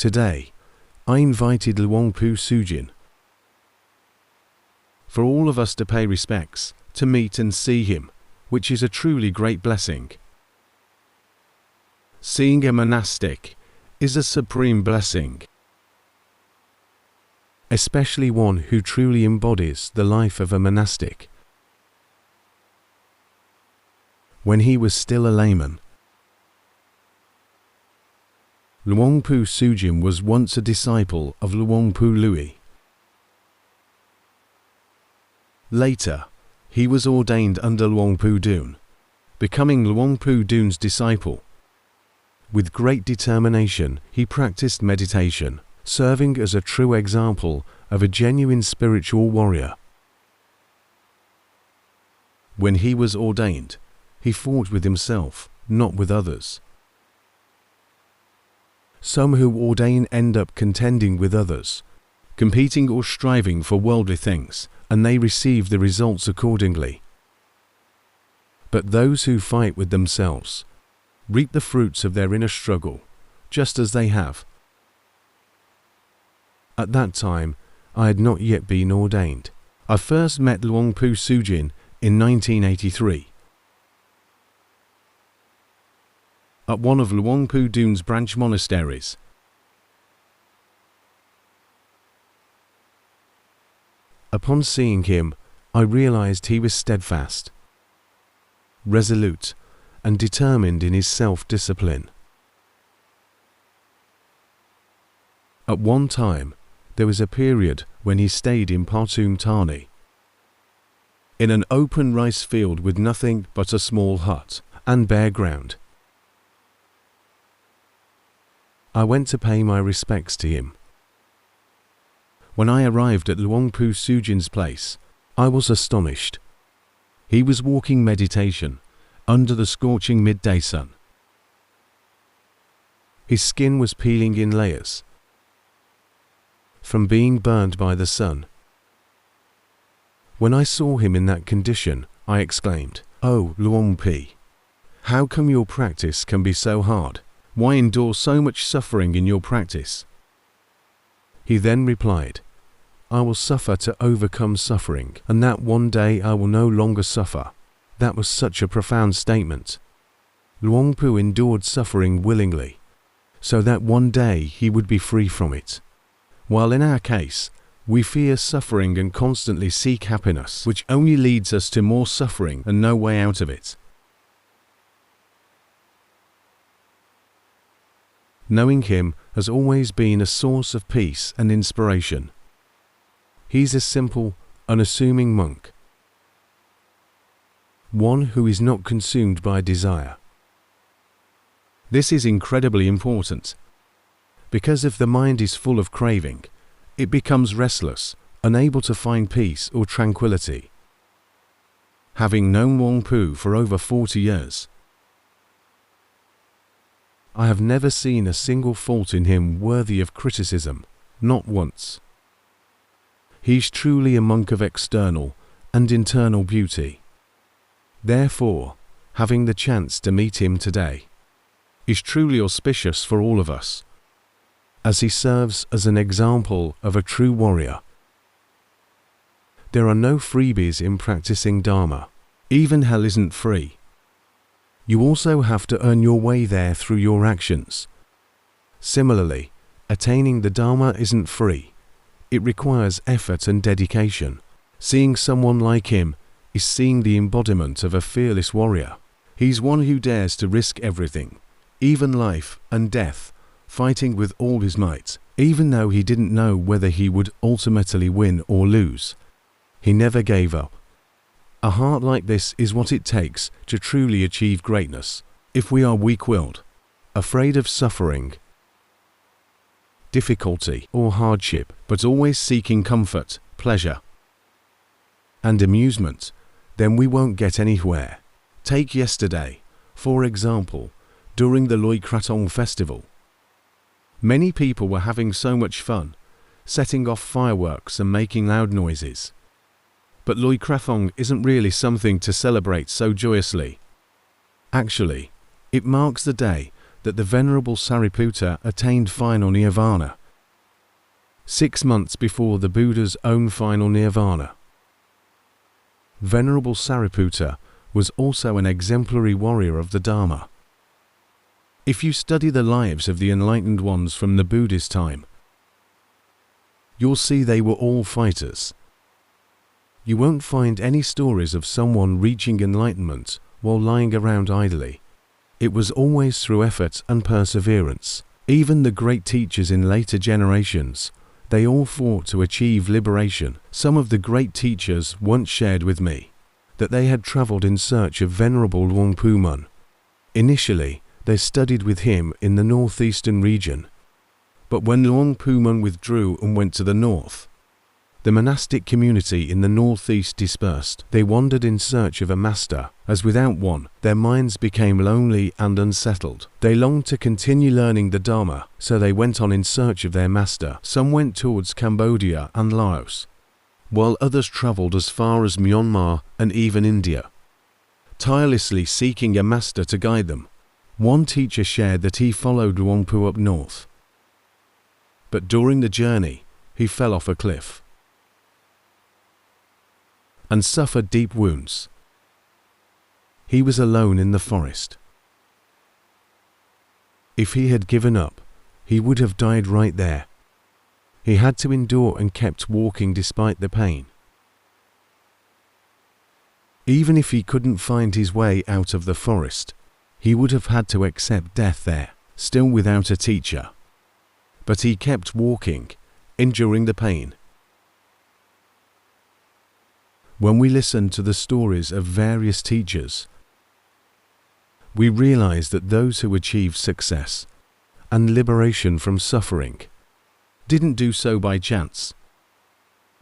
Today, I invited Luang Pu Suchin for all of us to pay respects, to meet and see him, which is a truly great blessing. Seeing a monastic is a supreme blessing, especially one who truly embodies the life of a monastic. When he was still a layman, Luang Pu Suchin was once a disciple of Luang Pu Lui. Later, he was ordained under Luang Pu Dune, becoming Luang Pu Dune's disciple. With great determination, he practiced meditation, serving as a true example of a genuine spiritual warrior. When he was ordained, he fought with himself, not with others. Some who ordain end up contending with others, competing or striving for worldly things, and they receive the results accordingly. But those who fight with themselves reap the fruits of their inner struggle, just as they have. At that time, I had not yet been ordained. I first met Luang Pu Suchin in 1983. At one of Luang Pu Dune's branch monasteries. Upon seeing him, I realized he was steadfast, resolute, and determined in his self-discipline. At one time, there was a period when he stayed in Patum Thani, in an open rice field with nothing but a small hut and bare ground. I went to pay my respects to him. When I arrived at Luang Pu Suchin's place, I was astonished. He was walking meditation under the scorching midday sun. His skin was peeling in layers from being burned by the sun. When I saw him in that condition, I exclaimed, "Oh, Luang Pu, how come your practice can be so hard? Why endure so much suffering in your practice?" He then replied, "I will suffer to overcome suffering, and that one day I will no longer suffer." That was such a profound statement. Luang Pu endured suffering willingly, so that one day he would be free from it. While in our case, we fear suffering and constantly seek happiness, which only leads us to more suffering and no way out of it. Knowing him has always been a source of peace and inspiration. He's a simple, unassuming monk, one who is not consumed by desire. This is incredibly important, because if the mind is full of craving, it becomes restless, unable to find peace or tranquility. Having known Luang Pu for over 40 years, I have never seen a single fault in him worthy of criticism, not once. He's truly a monk of external and internal beauty. Therefore, having the chance to meet him today is truly auspicious for all of us, as he serves as an example of a true warrior. There are no freebies in practicing dharma. Even hell isn't free. You also have to earn your way there through your actions. Similarly, attaining the dharma isn't free. It requires effort and dedication. Seeing someone like him is seeing the embodiment of a fearless warrior. He's one who dares to risk everything, even life and death, fighting with all his might, even though he didn't know whether he would ultimately win or lose. He never gave up. A heart like this is what it takes to truly achieve greatness. If we are weak-willed, afraid of suffering, difficulty or hardship, but always seeking comfort, pleasure, and amusement, then we won't get anywhere. Take yesterday, for example, during the Loi Krathong festival. Many people were having so much fun, setting off fireworks and making loud noises. But Loi Krathong isn't really something to celebrate so joyously. Actually, it marks the day that the Venerable Sariputta attained final nirvana 6 months before the Buddha's own final nirvana. Venerable Sariputta was also an exemplary warrior of the Dharma. If you study the lives of the enlightened ones from the Buddhist time, you'll see they were all fighters. You won't find any stories of someone reaching enlightenment while lying around idly. It was always through effort and perseverance. Even the great teachers in later generations, they all fought to achieve liberation. Some of the great teachers once shared with me that they had traveled in search of Venerable Luang Pu Mun. Initially, they studied with him in the northeastern region, but when Luang Pu Mun withdrew and went to the north, the monastic community in the northeast dispersed. They wandered in search of a master, as without one, their minds became lonely and unsettled. They longed to continue learning the Dharma, so they went on in search of their master. Some went towards Cambodia and Laos, while others traveled as far as Myanmar and even India, tirelessly seeking a master to guide them. One teacher shared that he followed Luang Pu up north, but during the journey, he fell off a cliff and suffered deep wounds. He was alone in the forest. If he had given up, he would have died right there. He had to endure and kept walking despite the pain. Even if he couldn't find his way out of the forest, he would have had to accept death there, still without a teacher. But he kept walking, enduring the pain. When we listen to the stories of various teachers, we realize that those who achieved success and liberation from suffering didn't do so by chance.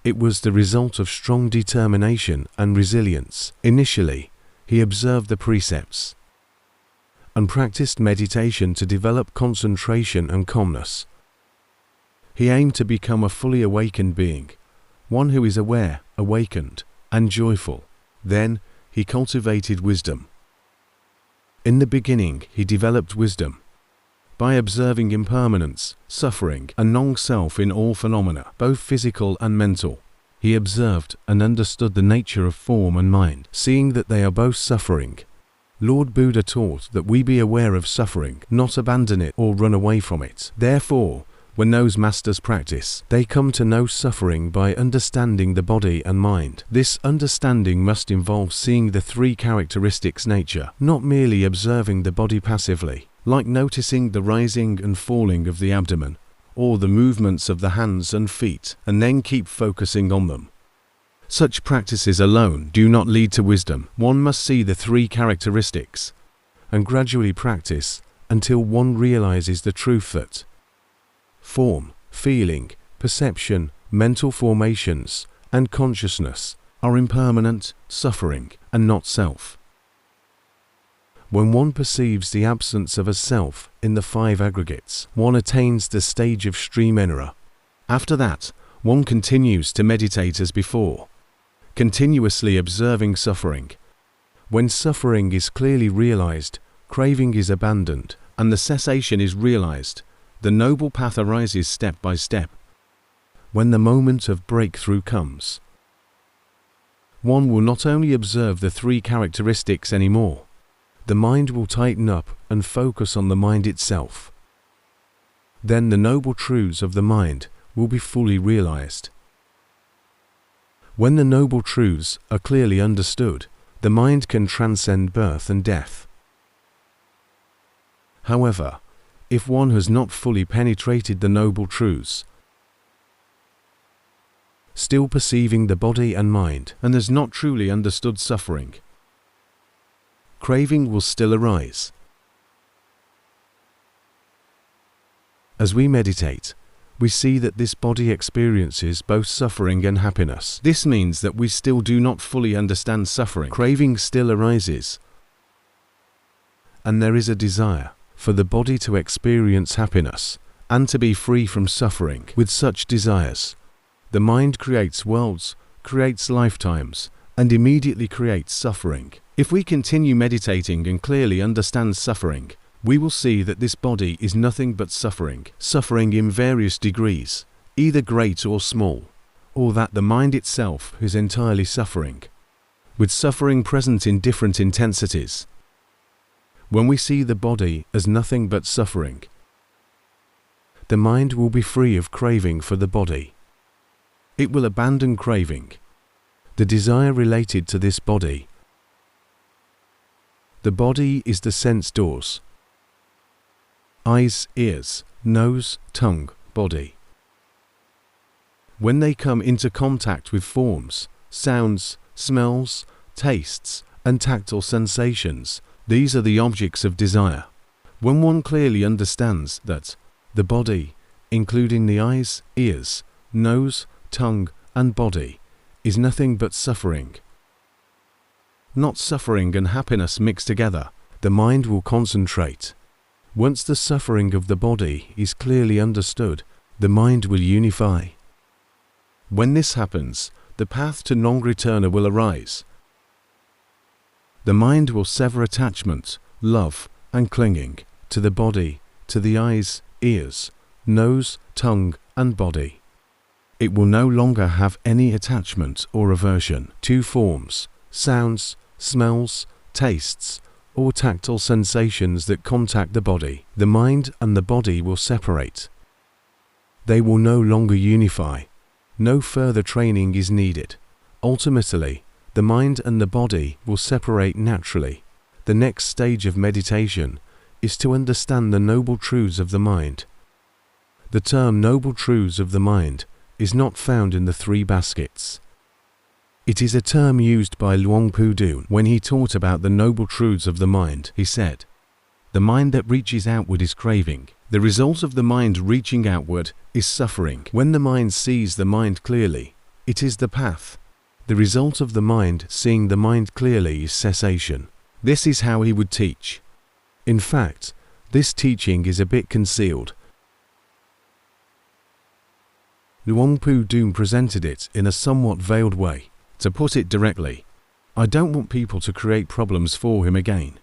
It was the result of strong determination and resilience. Initially, he observed the precepts and practiced meditation to develop concentration and calmness. He aimed to become a fully awakened being, one who is aware, awakened, and joyful. Then, he cultivated wisdom. In the beginning, he developed wisdom by observing impermanence, suffering, and non-self in all phenomena, both physical and mental. He observed and understood the nature of form and mind, seeing that they are both suffering. Lord Buddha taught that we be aware of suffering, not abandon it or run away from it. Therefore, when those masters practice, they come to know suffering by understanding the body and mind. This understanding must involve seeing the three characteristics nature, not merely observing the body passively, like noticing the rising and falling of the abdomen, or the movements of the hands and feet, and then keep focusing on them. Such practices alone do not lead to wisdom. One must see the three characteristics and gradually practice until one realizes the truth that form, feeling, perception, mental formations, and consciousness are impermanent, suffering, and not self. When one perceives the absence of a self in the five aggregates, one attains the stage of stream enera. After that, one continues to meditate as before, continuously observing suffering. When suffering is clearly realized, craving is abandoned, and the cessation is realized, the noble path arises step by step. When the moment of breakthrough comes, one will not only observe the three characteristics anymore, the mind will tighten up and focus on the mind itself. Then the noble truths of the mind will be fully realized. When the noble truths are clearly understood, the mind can transcend birth and death. However, if one has not fully penetrated the noble truths, still perceiving the body and mind, and has not truly understood suffering, craving will still arise. As we meditate, we see that this body experiences both suffering and happiness. This means that we still do not fully understand suffering. Craving still arises, and there is a desire for the body to experience happiness and to be free from suffering. With such desires, the mind creates worlds, creates lifetimes, and immediately creates suffering. If we continue meditating and clearly understand suffering, we will see that this body is nothing but suffering, suffering in various degrees, either great or small, or that the mind itself is entirely suffering, with suffering present in different intensities. When we see the body as nothing but suffering, the mind will be free of craving for the body. It will abandon craving, the desire related to this body. The body is the sense doors: eyes, ears, nose, tongue, body. When they come into contact with forms, sounds, smells, tastes, and tactile sensations, these are the objects of desire. When one clearly understands that the body, including the eyes, ears, nose, tongue, and body, is nothing but suffering, not suffering and happiness mixed together, the mind will concentrate. Once the suffering of the body is clearly understood, the mind will unify. When this happens, the path to non-returner will arise. The mind will sever attachment, love, and clinging to the body, to the eyes, ears, nose, tongue, and body. It will no longer have any attachment or aversion to forms, sounds, smells, tastes, or tactile sensations that contact the body. The mind and the body will separate. They will no longer unify. No further training is needed. Ultimately, the mind and the body will separate naturally. The next stage of meditation is to understand the noble truths of the mind. The term noble truths of the mind is not found in the three baskets. It is a term used by Luang Pu Dune when he taught about the noble truths of the mind. He said, "The mind that reaches outward is craving. The result of the mind reaching outward is suffering. When the mind sees the mind clearly, it is the path. The result of the mind seeing the mind clearly is cessation." This is how he would teach. In fact, this teaching is a bit concealed. Luang Pu Dune presented it in a somewhat veiled way. To put it directly, I don't want people to create problems for him again.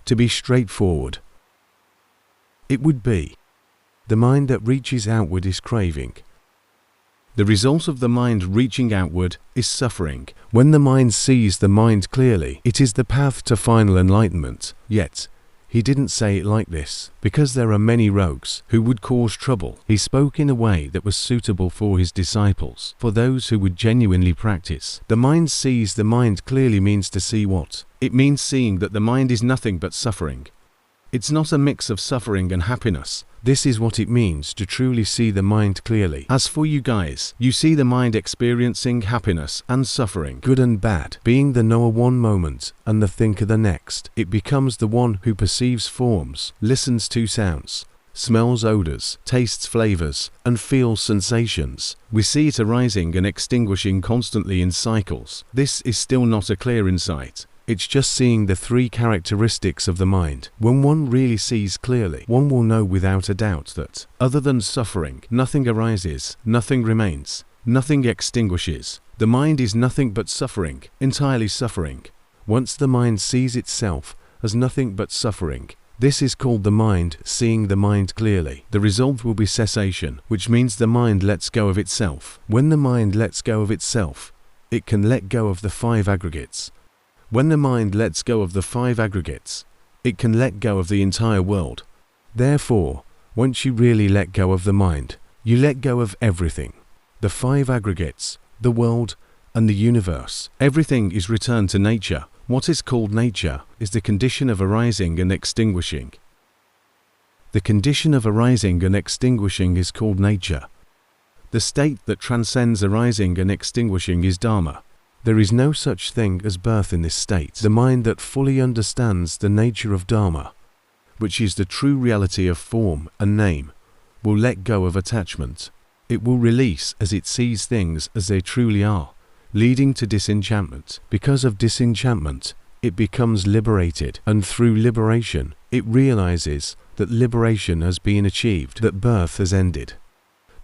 To be straightforward, it would be, the mind that reaches outward is craving. The result of the mind reaching outward is suffering. When the mind sees the mind clearly, it is the path to final enlightenment. Yet, he didn't say it like this, because there are many rogues who would cause trouble. He spoke in a way that was suitable for his disciples, for those who would genuinely practice. The mind sees the mind clearly means to see what? It means seeing that the mind is nothing but suffering. It's not a mix of suffering and happiness. This is what it means to truly see the mind clearly. As for you guys, you see the mind experiencing happiness and suffering, good and bad, being the knower one moment and the thinker the next. It becomes the one who perceives forms, listens to sounds, smells odors, tastes flavors, and feels sensations. We see it arising and extinguishing constantly in cycles. This is still not a clear insight. It's just seeing the three characteristics of the mind. When one really sees clearly, one will know without a doubt that, other than suffering, nothing arises, nothing remains, nothing extinguishes. The mind is nothing but suffering, entirely suffering. Once the mind sees itself as nothing but suffering, this is called the mind seeing the mind clearly. The result will be cessation, which means the mind lets go of itself. When the mind lets go of itself, it can let go of the five aggregates. When the mind lets go of the five aggregates, it can let go of the entire world. Therefore, once you really let go of the mind, you let go of everything. The five aggregates, the world, and the universe. Everything is returned to nature. What is called nature is the condition of arising and extinguishing. The condition of arising and extinguishing is called nature. The state that transcends arising and extinguishing is dharma. There is no such thing as birth in this state. The mind that fully understands the nature of dharma, which is the true reality of form and name, will let go of attachment. It will release as it sees things as they truly are, leading to disenchantment. Because of disenchantment, it becomes liberated, and through liberation, it realizes that liberation has been achieved, that birth has ended.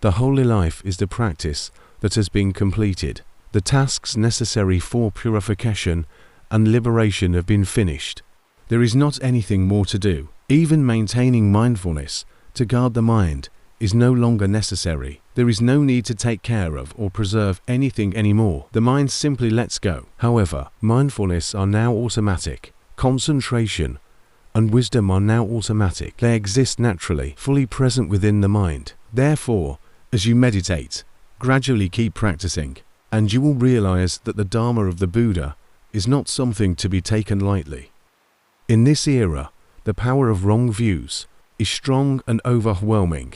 The holy life is the practice that has been completed. The tasks necessary for purification and liberation have been finished. There is not anything more to do. Even maintaining mindfulness to guard the mind is no longer necessary. There is no need to take care of or preserve anything anymore. The mind simply lets go. However, mindfulness are now automatic. Concentration and wisdom are now automatic. They exist naturally, fully present within the mind. Therefore, as you meditate, gradually keep practicing, and you will realize that the Dharma of the Buddha is not something to be taken lightly. In this era, the power of wrong views is strong and overwhelming.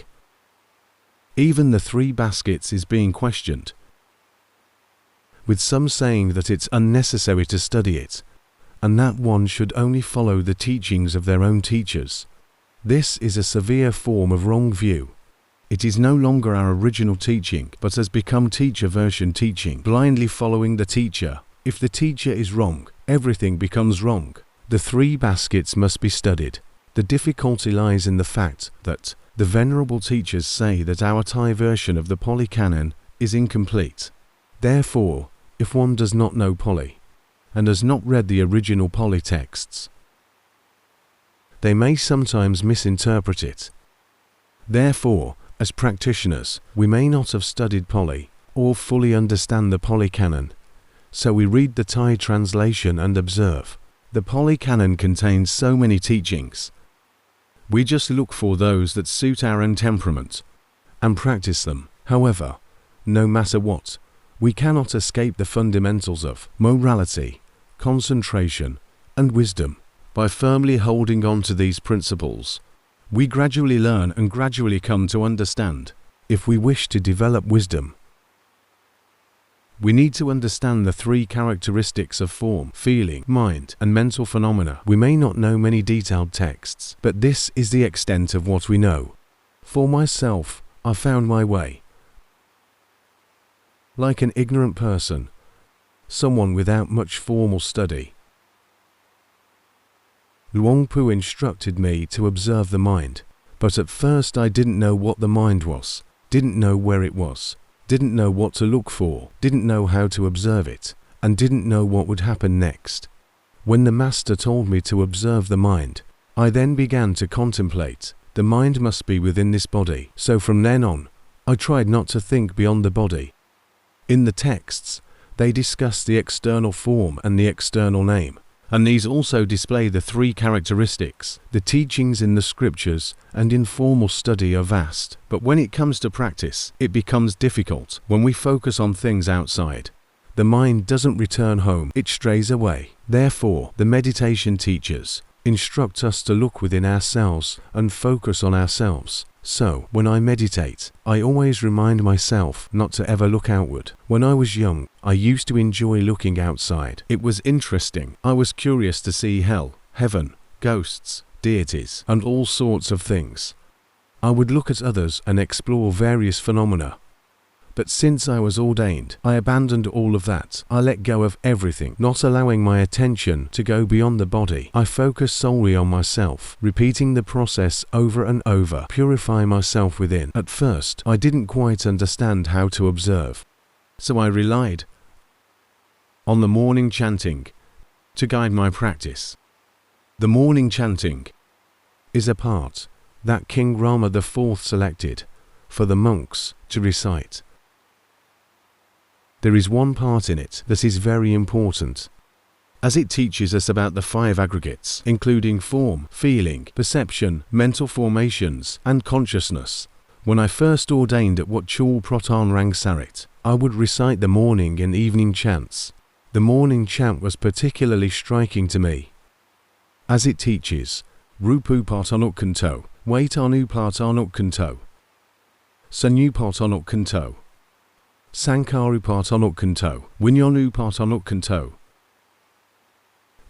Even the three baskets is being questioned, with some saying that it's unnecessary to study it, and that one should only follow the teachings of their own teachers. This is a severe form of wrong view. It is no longer our original teaching, but has become teacher version teaching, blindly following the teacher. If the teacher is wrong, everything becomes wrong. The three baskets must be studied. The difficulty lies in the fact that the venerable teachers say that our Thai version of the Pali Canon is incomplete. Therefore, if one does not know Pali, and has not read the original Pali texts, they may sometimes misinterpret it. Therefore, as practitioners, we may not have studied Pali, or fully understand the Pali Canon, so we read the Thai translation and observe. The Pali Canon contains so many teachings. We just look for those that suit our own temperament and practice them. However, no matter what, we cannot escape the fundamentals of morality, concentration, and wisdom. By firmly holding on to these principles, we gradually learn and gradually come to understand. If we wish to develop wisdom, we need to understand the three characteristics of form, feeling, mind, and mental phenomena. We may not know many detailed texts, but this is the extent of what we know. For myself, I found my way. Like an ignorant person, someone without much formal study, Luang Pu instructed me to observe the mind, but at first I didn't know what the mind was, didn't know where it was, didn't know what to look for, didn't know how to observe it, and didn't know what would happen next. When the master told me to observe the mind, I then began to contemplate. The mind must be within this body. So from then on, I tried not to think beyond the body. In the texts, they discuss the external form and the external name, and these also display the three characteristics. The teachings in the scriptures and informal study are vast, but when it comes to practice, it becomes difficult. When we focus on things outside, the mind doesn't return home, it strays away. Therefore, the meditation teachers instruct us to look within ourselves and focus on ourselves. So, when I meditate, I always remind myself not to ever look outward. When I was young, I used to enjoy looking outside. It was interesting. I was curious to see hell, heaven, ghosts, deities, and all sorts of things. I would look at others and explore various phenomena. But since I was ordained, I abandoned all of that. I let go of everything, not allowing my attention to go beyond the body. I focused solely on myself, repeating the process over and over, purify myself within. At first, I didn't quite understand how to observe, so I relied on the morning chanting to guide my practice. The morning chanting is a part that King Rama IV selected for the monks to recite. There is one part in it that is very important, as it teaches us about the five aggregates, including form, feeling, perception, mental formations, and consciousness. When I first ordained at Wat Chul Proton Rang Sarit, I would recite the morning and evening chants. The morning chant was particularly striking to me, as it teaches Rupu Partanuk Kanto, Waitanu Partanuk Kanto, Sanyu Partanuk Kanto, Sankaru Partanuk Kanto, Winyonu Partanuk Kanto.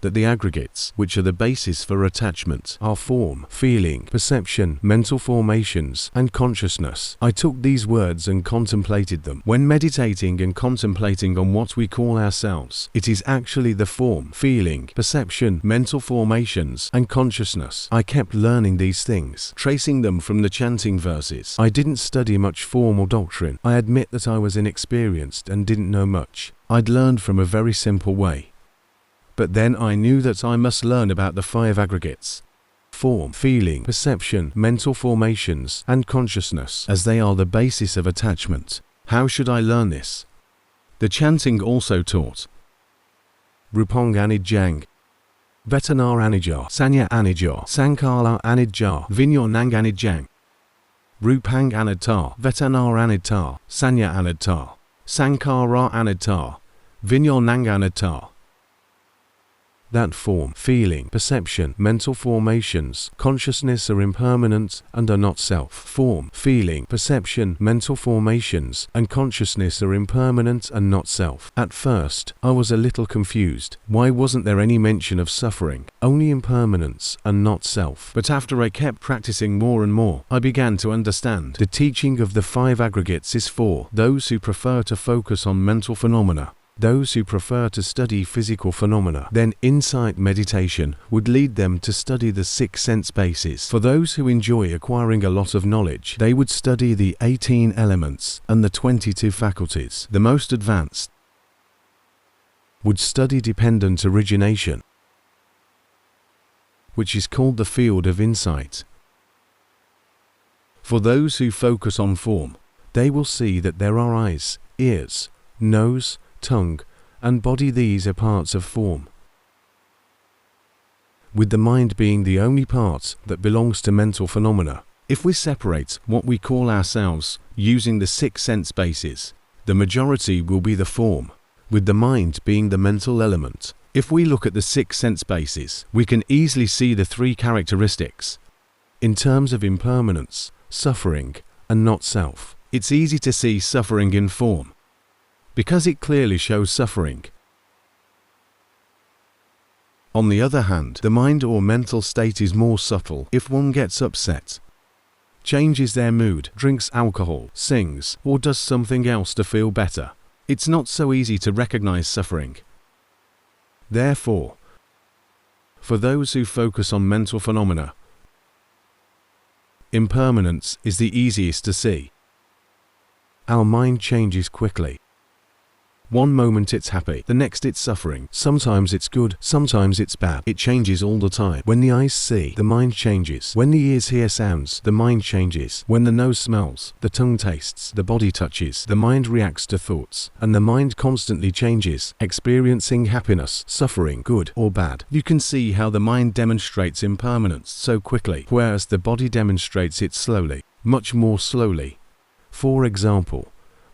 That the aggregates, which are the basis for attachment, are form, feeling, perception, mental formations, and consciousness. I took these words and contemplated them. When meditating and contemplating on what we call ourselves, it is actually the form, feeling, perception, mental formations, and consciousness. I kept learning these things, tracing them from the chanting verses. I didn't study much formal doctrine. I admit that I was inexperienced and didn't know much. I'd learned from a very simple way. But then I knew that I must learn about the 5 aggregates: form, feeling, perception, mental formations, and consciousness, as they are the basis of attachment. How should I learn this? The chanting also taught Rupong Anidjang, Vetanar Anidjar, Sanya Anidjar, Sankala Anidjar, Vinyor Nang Anidjang, Rupang Anidtar, Vetanar Anidtar, Sanya Anidtar, Sankara Anidtar, Vinyor Nang Anidtar. That form, feeling, perception, mental formations, consciousness are impermanent and are not self. Form, feeling, perception, mental formations, and consciousness are impermanent and not self. At first, I was a little confused. Why wasn't there any mention of suffering? Only impermanence and not self. But after I kept practicing more and more, I began to understand. The teaching of the 5 aggregates is for those who prefer to focus on mental phenomena. Those who prefer to study physical phenomena, then insight meditation would lead them to study the 6 sense bases. For those who enjoy acquiring a lot of knowledge, they would study the 18 elements and the 22 faculties. The most advanced would study dependent origination, which is called the field of insight. For those who focus on form, they will see that there are eyes, ears, nose, tongue, and body. These are parts of form, with the mind being the only part that belongs to mental phenomena. If we separate what we call ourselves using the 6 sense bases, the majority will be the form, with the mind being the mental element. If we look at the 6 sense bases, we can easily see the 3 characteristics. In terms of impermanence, suffering, and not self, it's easy to see suffering in form, because it clearly shows suffering. On the other hand, the mind or mental state is more subtle. If one gets upset, changes their mood, drinks alcohol, sings, or does something else to feel better, it's not so easy to recognize suffering. Therefore, for those who focus on mental phenomena, impermanence is the easiest to see. Our mind changes quickly. One moment it's happy, the next it's suffering. Sometimes it's good, sometimes it's bad. It changes all the time. When the eyes see, the mind changes. When the ears hear sounds, the mind changes. When the nose smells, the tongue tastes, the body touches, the mind reacts to thoughts, and the mind constantly changes, experiencing happiness, suffering, good or bad. You can see how the mind demonstrates impermanence so quickly, whereas the body demonstrates it slowly, much more slowly. For example,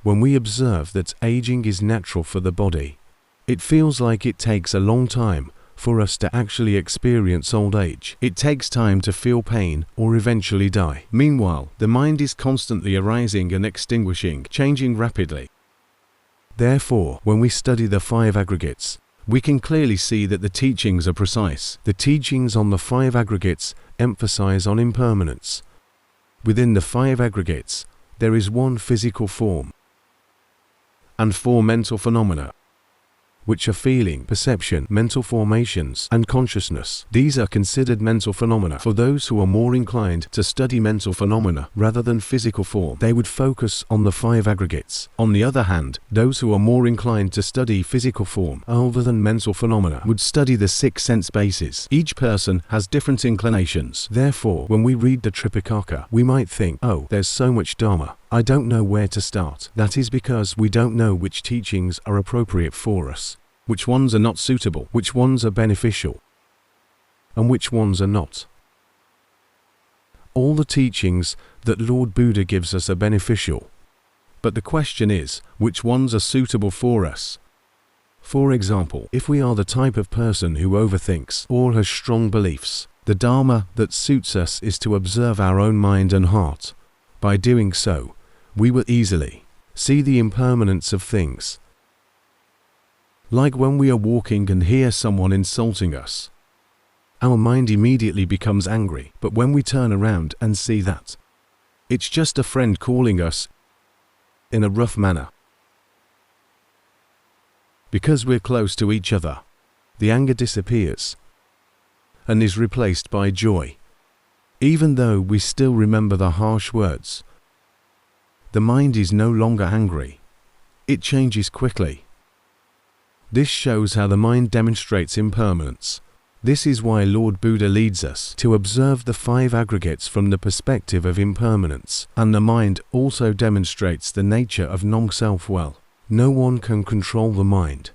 when we observe that aging is natural for the body, it feels like it takes a long time for us to actually experience old age. It takes time to feel pain or eventually die. Meanwhile, the mind is constantly arising and extinguishing, changing rapidly. Therefore, when we study the 5 aggregates, we can clearly see that the teachings are precise. The teachings on the 5 aggregates emphasize on impermanence. Within the 5 aggregates, there is 1 physical form and 4 mental phenomena, which are feeling, perception, mental formations, and consciousness. These are considered mental phenomena. For those who are more inclined to study mental phenomena rather than physical form, they would focus on the 5 aggregates. On the other hand, those who are more inclined to study physical form other than mental phenomena would study the 6 sense bases. Each person has different inclinations. Therefore, when we read the Tripitaka, we might think, oh, there's so much dharma, I don't know where to start. That is because we don't know which teachings are appropriate for us, which ones are not suitable, which ones are beneficial, and which ones are not. All the teachings that Lord Buddha gives us are beneficial, but the question is, which ones are suitable for us? For example, if we are the type of person who overthinks or has strong beliefs, the dharma that suits us is to observe our own mind and heart. By doing so, we will easily see the impermanence of things. Like when we are walking and hear someone insulting us, our mind immediately becomes angry. But when we turn around and see that it's just a friend calling us in a rough manner, because we're close to each other, the anger disappears and is replaced by joy. Even though we still remember the harsh words, the mind is no longer angry. It changes quickly. This shows how the mind demonstrates impermanence. This is why Lord Buddha leads us to observe the 5 aggregates from the perspective of impermanence, and the mind also demonstrates the nature of non-self well. No one can control the mind.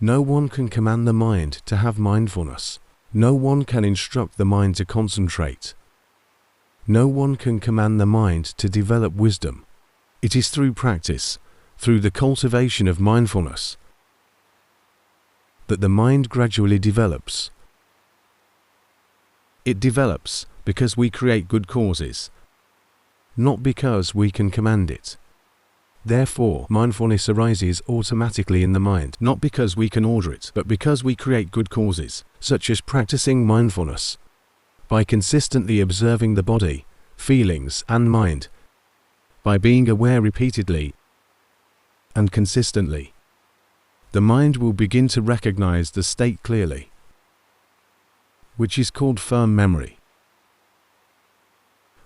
No one can command the mind to have mindfulness. No one can instruct the mind to concentrate. No one can command the mind to develop wisdom. It is through practice, through the cultivation of mindfulness, that the mind gradually develops. It develops because we create good causes, not because we can command it. Therefore, mindfulness arises automatically in the mind, not because we can order it, but because we create good causes, such as practicing mindfulness. By consistently observing the body, feelings, and mind, by being aware repeatedly and consistently, the mind will begin to recognize the state clearly, which is called firm memory.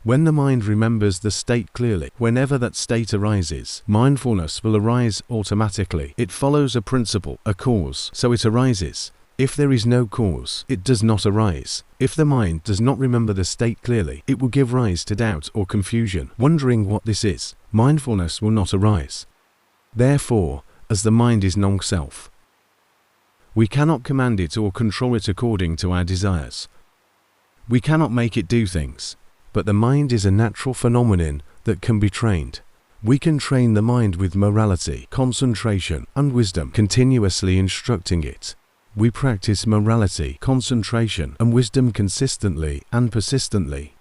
When the mind remembers the state clearly, whenever that state arises, mindfulness will arise automatically. It follows a principle, a cause, so it arises. If there is no cause, it does not arise. If the mind does not remember the state clearly, it will give rise to doubt or confusion, wondering what this is. Mindfulness will not arise. Therefore, as the mind is non-self, we cannot command it or control it according to our desires. We cannot make it do things, but the mind is a natural phenomenon that can be trained. We can train the mind with morality, concentration, and wisdom, continuously instructing it. We practice morality, concentration, and wisdom consistently and persistently.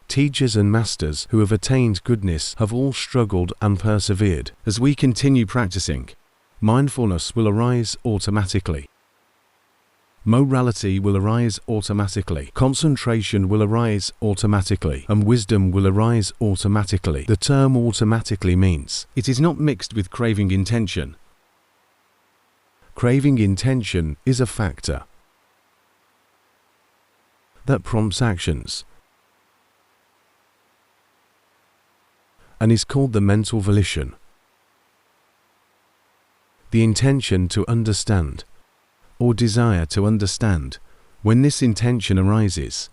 Teachers and masters who have attained goodness have all struggled and persevered. As we continue practicing, mindfulness will arise automatically. Morality will arise automatically. Concentration will arise automatically. And wisdom will arise automatically. The term automatically means it is not mixed with craving intention. Craving intention is a factor that prompts actions and is called the mental volition. The intention to understand or desire to understand, when this intention arises,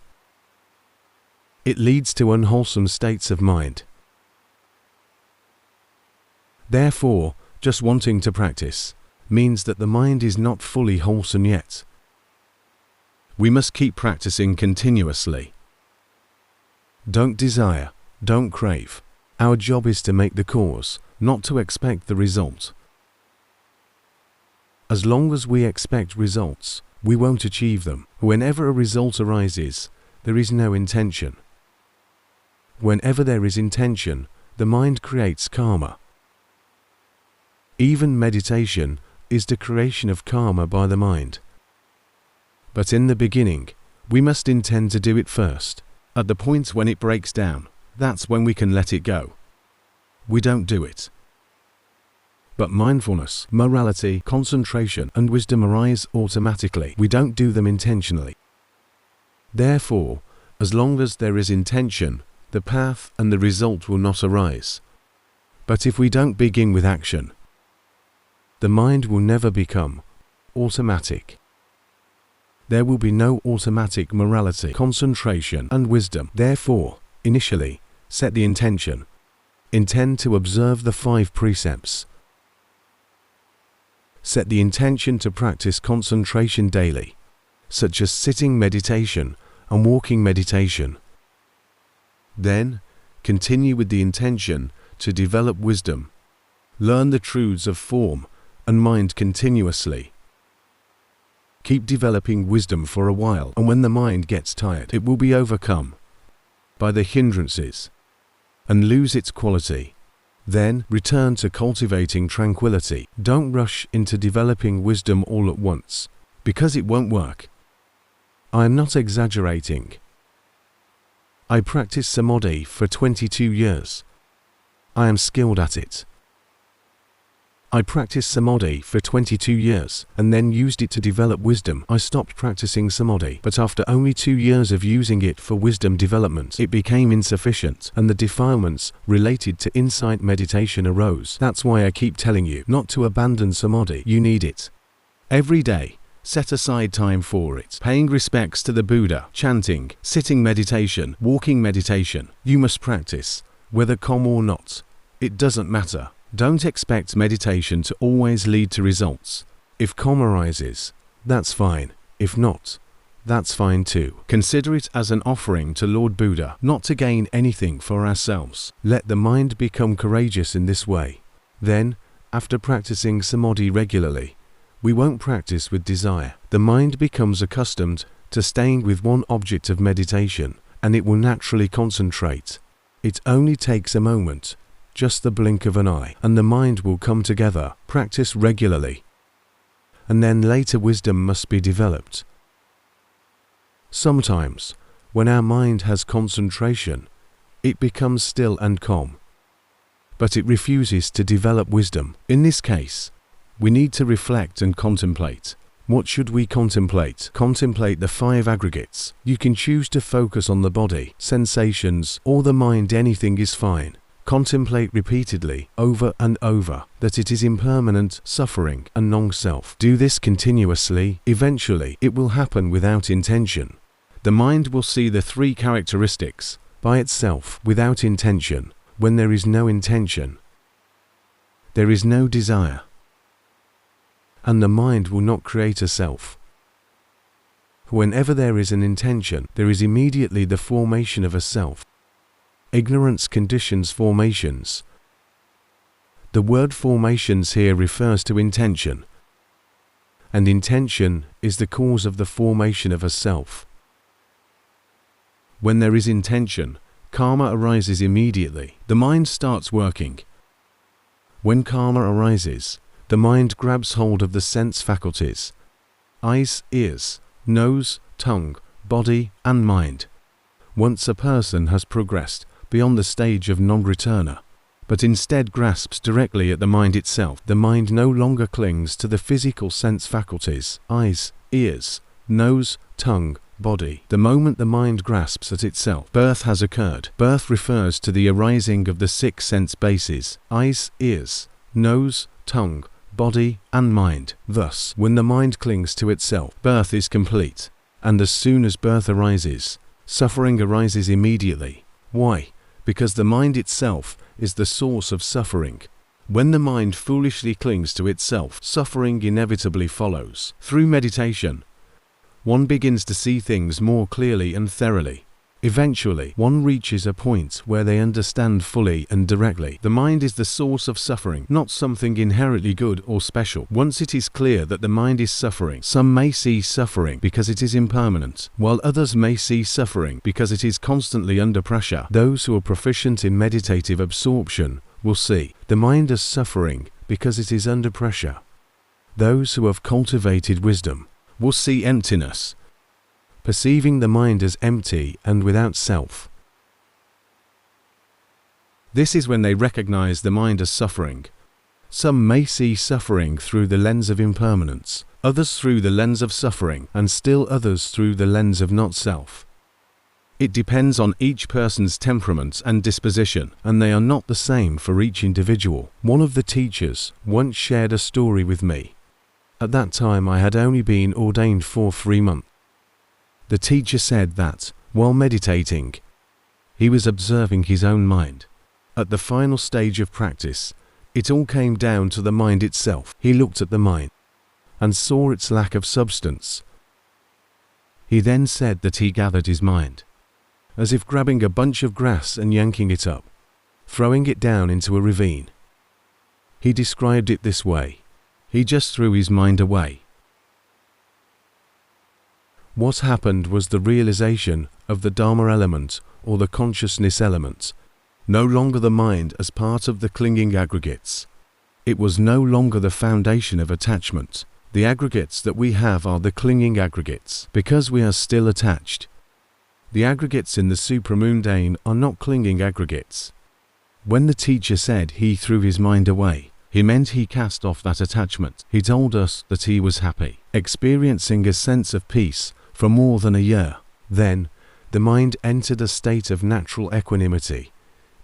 it leads to unwholesome states of mind. Therefore, just wanting to practice means that the mind is not fully wholesome yet. We must keep practicing continuously. Don't desire, don't crave. Our job is to make the cause, not to expect the result. As long as we expect results, we won't achieve them. Whenever a result arises, there is no intention. Whenever there is intention, the mind creates karma. Even meditation is the creation of karma by the mind. But in the beginning, we must intend to do it first. At the point when it breaks down, that's when we can let it go. We don't do it. But mindfulness, morality, concentration, and wisdom arise automatically. We don't do them intentionally. Therefore, as long as there is intention, the path and the result will not arise. But if we don't begin with action, the mind will never become automatic. There will be no automatic morality, concentration, and wisdom. Therefore, initially, set the intention. Intend to observe the 5 precepts. Set the intention to practice concentration daily, such as sitting meditation and walking meditation. Then, continue with the intention to develop wisdom. Learn the truths of form and mind continuously. Keep developing wisdom for a while, and when the mind gets tired, it will be overcome by the hindrances and lose its quality. Then return to cultivating tranquility. Don't rush into developing wisdom all at once, because it won't work. I am not exaggerating. I practice samadhi for 22 years. I am skilled at it. I practiced samadhi for 22 years and then used it to develop wisdom. I stopped practicing samadhi, but after only 2 years of using it for wisdom development, it became insufficient and the defilements related to insight meditation arose. That's why I keep telling you not to abandon samadhi. You need it. Every day, set aside time for it. Paying respects to the Buddha, chanting, sitting meditation, walking meditation. You must practice, whether calm or not. It doesn't matter. Don't expect meditation to always lead to results. If calm arises, that's fine. If not, that's fine too. Consider it as an offering to Lord Buddha, not to gain anything for ourselves. Let the mind become courageous in this way. Then, after practicing samadhi regularly, we won't practice with desire. The mind becomes accustomed to staying with one object of meditation, and it will naturally concentrate. It only takes a moment, just the blink of an eye, and the mind will come together. Practice regularly, and then later wisdom must be developed. Sometimes, when our mind has concentration, it becomes still and calm, but it refuses to develop wisdom. In this case, we need to reflect and contemplate. What should we contemplate? Contemplate the 5 aggregates. You can choose to focus on the body, sensations, or the mind. Anything is fine. Contemplate repeatedly, over and over, that it is impermanent, suffering, and non-self. Do this continuously. Eventually, it will happen without intention. The mind will see the 3 characteristics by itself, without intention. When there is no intention, there is no desire, and the mind will not create a self. Whenever there is an intention, there is immediately the formation of a self. Ignorance conditions formations. The word formations here refers to intention, and intention is the cause of the formation of a self. When there is intention, karma arises immediately. The mind starts working. When karma arises, the mind grabs hold of the sense faculties: eyes, ears, nose, tongue, body, and mind. Once a person has progressed beyond the stage of non-returner, but instead grasps directly at the mind itself, the mind no longer clings to the physical sense faculties: eyes, ears, nose, tongue, body. The moment the mind grasps at itself, birth has occurred. Birth refers to the arising of the 6 sense bases: eyes, ears, nose, tongue, body, and mind. Thus, when the mind clings to itself, birth is complete. And as soon as birth arises, suffering arises immediately. Why? Because the mind itself is the source of suffering. When the mind foolishly clings to itself, suffering inevitably follows. Through meditation, one begins to see things more clearly and thoroughly. Eventually, one reaches a point where they understand fully and directly. The mind is the source of suffering, not something inherently good or special. Once it is clear that the mind is suffering, some may see suffering because it is impermanent, while others may see suffering because it is constantly under pressure. Those who are proficient in meditative absorption will see the mind as suffering because it is under pressure. Those who have cultivated wisdom will see emptiness, perceiving the mind as empty and without self. This is when they recognize the mind as suffering. Some may see suffering through the lens of impermanence, others through the lens of suffering, and still others through the lens of not self. It depends on each person's temperament and disposition, and they are not the same for each individual. One of the teachers once shared a story with me. At that time I had only been ordained for 3 months. The teacher said that, while meditating, he was observing his own mind. At the final stage of practice, it all came down to the mind itself. He looked at the mind and saw its lack of substance. He then said that he gathered his mind, as if grabbing a bunch of grass and yanking it up, throwing it down into a ravine. He described it this way: he just threw his mind away. What happened was the realization of the dharma element, or the consciousness element, no longer the mind as part of the clinging aggregates. It was no longer the foundation of attachment. The aggregates that we have are the clinging aggregates, because we are still attached. The aggregates in the supramundane are not clinging aggregates. When the teacher said he threw his mind away, He meant he cast off that attachment. He told us that he was happy, experiencing a sense of peace for more than a year. Then, the mind entered a state of natural equanimity.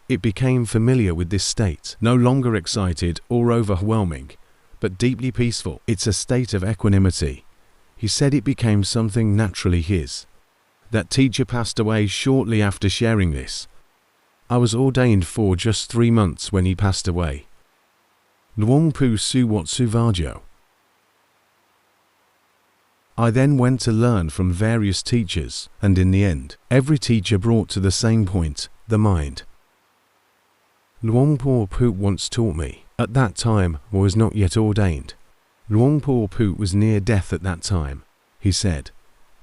It became familiar with this state, no longer excited or overwhelming, but deeply peaceful. It's a state of equanimity. He said it became something naturally his. That teacher passed away shortly after sharing this. I was ordained for just 3 months when he passed away. Luang Pu Suchin. I then went to learn from various teachers, and in the end, every teacher brought to the same point, the mind. Luang Pu once taught me. At that time, I was not yet ordained. Luang Pu was near death at that time. He said,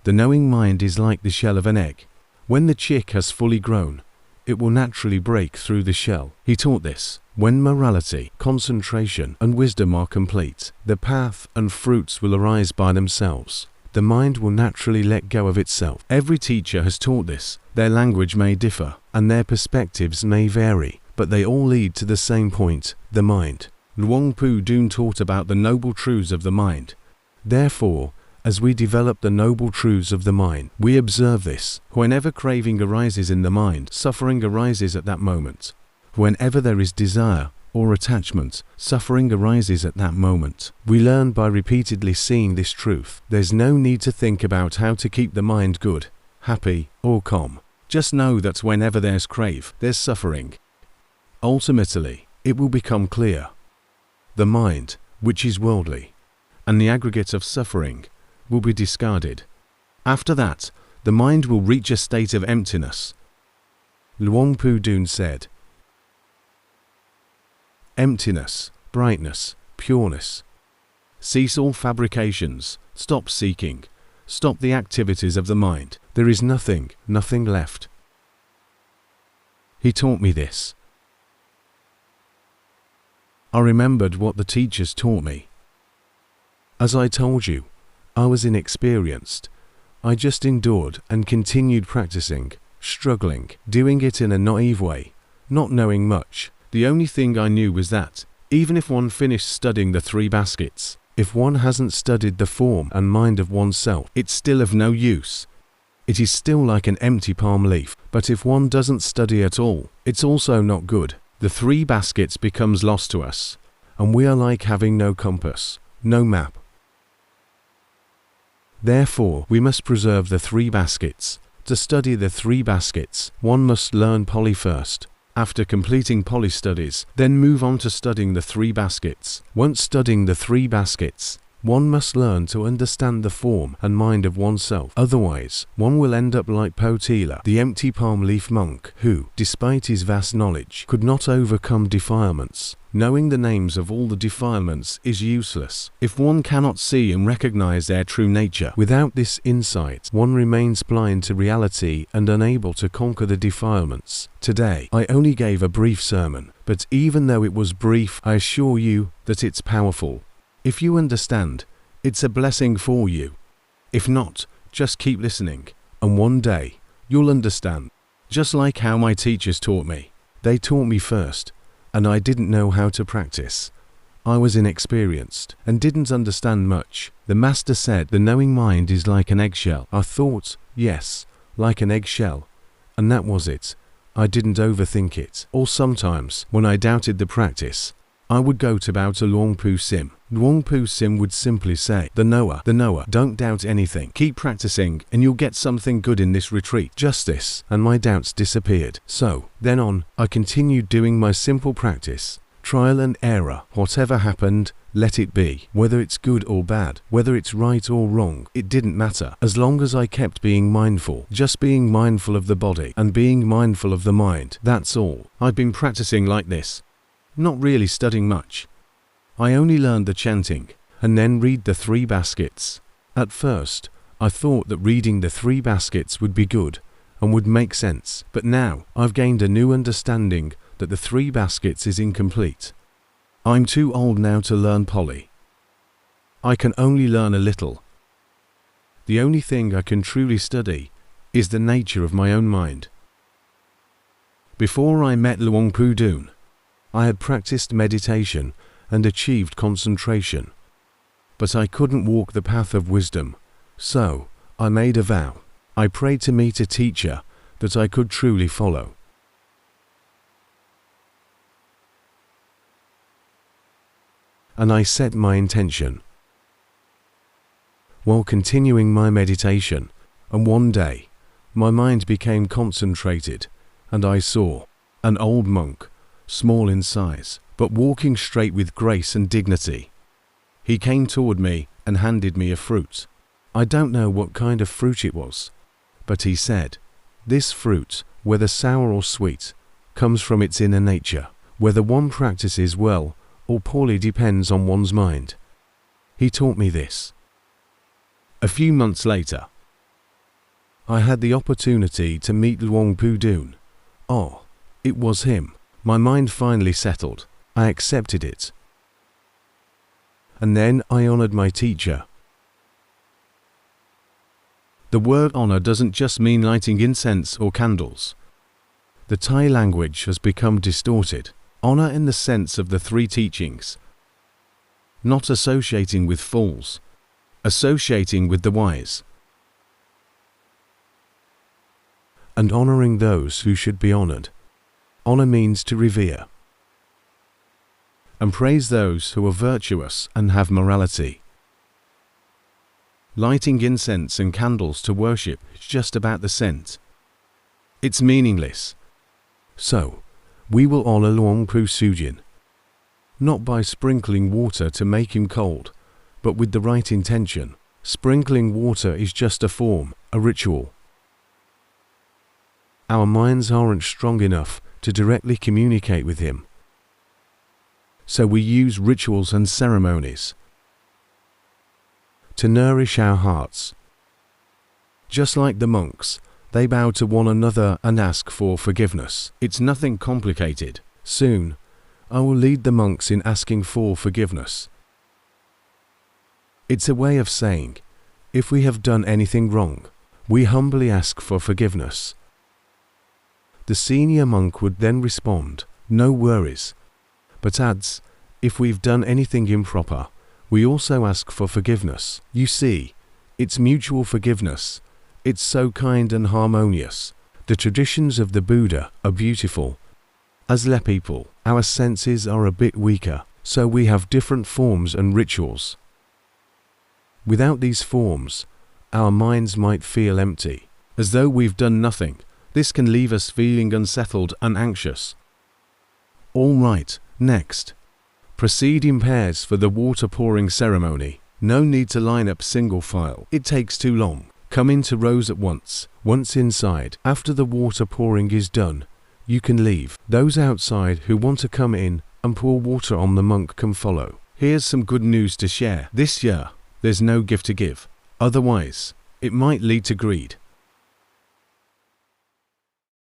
"The knowing mind is like the shell of an egg. When the chick has fully grown, it will naturally break through the shell." He taught this. When morality, concentration, and wisdom are complete, the path and fruits will arise by themselves. The mind will naturally let go of itself. Every teacher has taught this. Their language may differ, and their perspectives may vary, but they all lead to the same point, the mind. Luang Pu Dune taught about the noble truths of the mind. Therefore, as we develop the noble truths of the mind, we observe this. Whenever craving arises in the mind, suffering arises at that moment. Whenever there is desire or attachment, suffering arises at that moment. We learn by repeatedly seeing this truth. There's no need to think about how to keep the mind good, happy, or calm. Just know that whenever there's crave, there's suffering. Ultimately, it will become clear. The mind, which is worldly, and the aggregate of suffering, will be discarded. After that, the mind will reach a state of emptiness. Luang Pu Dune said, "Emptiness, brightness, pureness. Cease all fabrications, stop seeking, stop the activities of the mind. There is nothing left." He taught me this. I remembered what the teachers taught me. As I told you, I was inexperienced. I just endured and continued practicing, struggling, doing it in a naive way, not knowing much. The only thing I knew was that, even if one finished studying the 3 baskets, if one hasn't studied the form and mind of oneself, it's still of no use. It is still like an empty palm leaf. But if one doesn't study at all, it's also not good. The 3 baskets becomes lost to us, and we are like having no compass, no map. Therefore, we must preserve the 3 baskets. To study the 3 baskets, one must learn Pali first. After completing Pali studies, then move on to studying the 3 baskets. Once studying the 3 baskets, one must learn to understand the form and mind of oneself. Otherwise, one will end up like Potila, the empty palm leaf monk, who, despite his vast knowledge, could not overcome defilements. Knowing the names of all the defilements is useless. If one cannot see and recognize their true nature, without this insight, one remains blind to reality and unable to conquer the defilements. Today, I only gave a brief sermon, but even though it was brief, I assure you that it's powerful. If you understand, it's a blessing for you. If not, just keep listening, and one day, you'll understand. Just like how my teachers taught me. They taught me first, and I didn't know how to practice. I was inexperienced, and didn't understand much. The master said the knowing mind is like an eggshell. I thought, yes, like an eggshell, and that was it. I didn't overthink it. Or sometimes, when I doubted the practice, I would go to bow to Luang Pu Sim. Luang Pu Sim would simply say, the knower, don't doubt anything. Keep practicing and you'll get something good in this retreat. Just this, and my doubts disappeared. So, then on, I continued doing my simple practice. Trial and error. Whatever happened, let it be. Whether it's good or bad, whether it's right or wrong, it didn't matter. As long as I kept being mindful, just being mindful of the body and being mindful of the mind. That's all. I've been practicing like this. Not really studying much. I only learned the chanting, and then read the 3 baskets. At first, I thought that reading the 3 baskets would be good, and would make sense. But now, I've gained a new understanding that the 3 baskets is incomplete. I'm too old now to learn Pali. I can only learn a little. The only thing I can truly study is the nature of my own mind. Before I met Luang Pu Dune, I had practiced meditation and achieved concentration. But I couldn't walk the path of wisdom, so I made a vow. I prayed to meet a teacher that I could truly follow. And I set my intention. While continuing my meditation, and one day, my mind became concentrated, and I saw an old monk, small in size, but walking straight with grace and dignity. He came toward me and handed me a fruit. I don't know what kind of fruit it was, but he said, "This fruit, whether sour or sweet, comes from its inner nature. Whether one practices well or poorly depends on one's mind." He taught me this. A few months later, I had the opportunity to meet Luang Pu Dune. Oh, it was him. My mind finally settled. I accepted it. And then I honored my teacher. The word honor doesn't just mean lighting incense or candles. The Thai language has become distorted. Honor in the sense of the three teachings. Not associating with fools, associating with the wise. And honoring those who should be honored. Honor means to revere. And praise those who are virtuous and have morality. Lighting incense and candles to worship is just about the scent. It's meaningless. So, we will honor Luang Pu Suchin, not by sprinkling water to make him cold, but with the right intention. Sprinkling water is just a form, a ritual. Our minds aren't strong enough to directly communicate with him. So we use rituals and ceremonies to nourish our hearts. Just like the monks, they bow to one another and ask for forgiveness. It's nothing complicated. Soon, I will lead the monks in asking for forgiveness. It's a way of saying, if we have done anything wrong, we humbly ask for forgiveness. The senior monk would then respond, "No worries," but adds, "If we've done anything improper, we also ask for forgiveness." You see, it's mutual forgiveness. It's so kind and harmonious. The traditions of the Buddha are beautiful. As lay people, our senses are a bit weaker, so we have different forms and rituals. Without these forms, our minds might feel empty, as though we've done nothing. This can leave us feeling unsettled and anxious. All right, next. Proceed in pairs for the water pouring ceremony. No need to line up single file. It takes too long. Come into rows at once. Once inside, after the water pouring is done, you can leave. Those outside who want to come in and pour water on the monk can follow. Here's some good news to share. This year, there's no gift to give. Otherwise, it might lead to greed.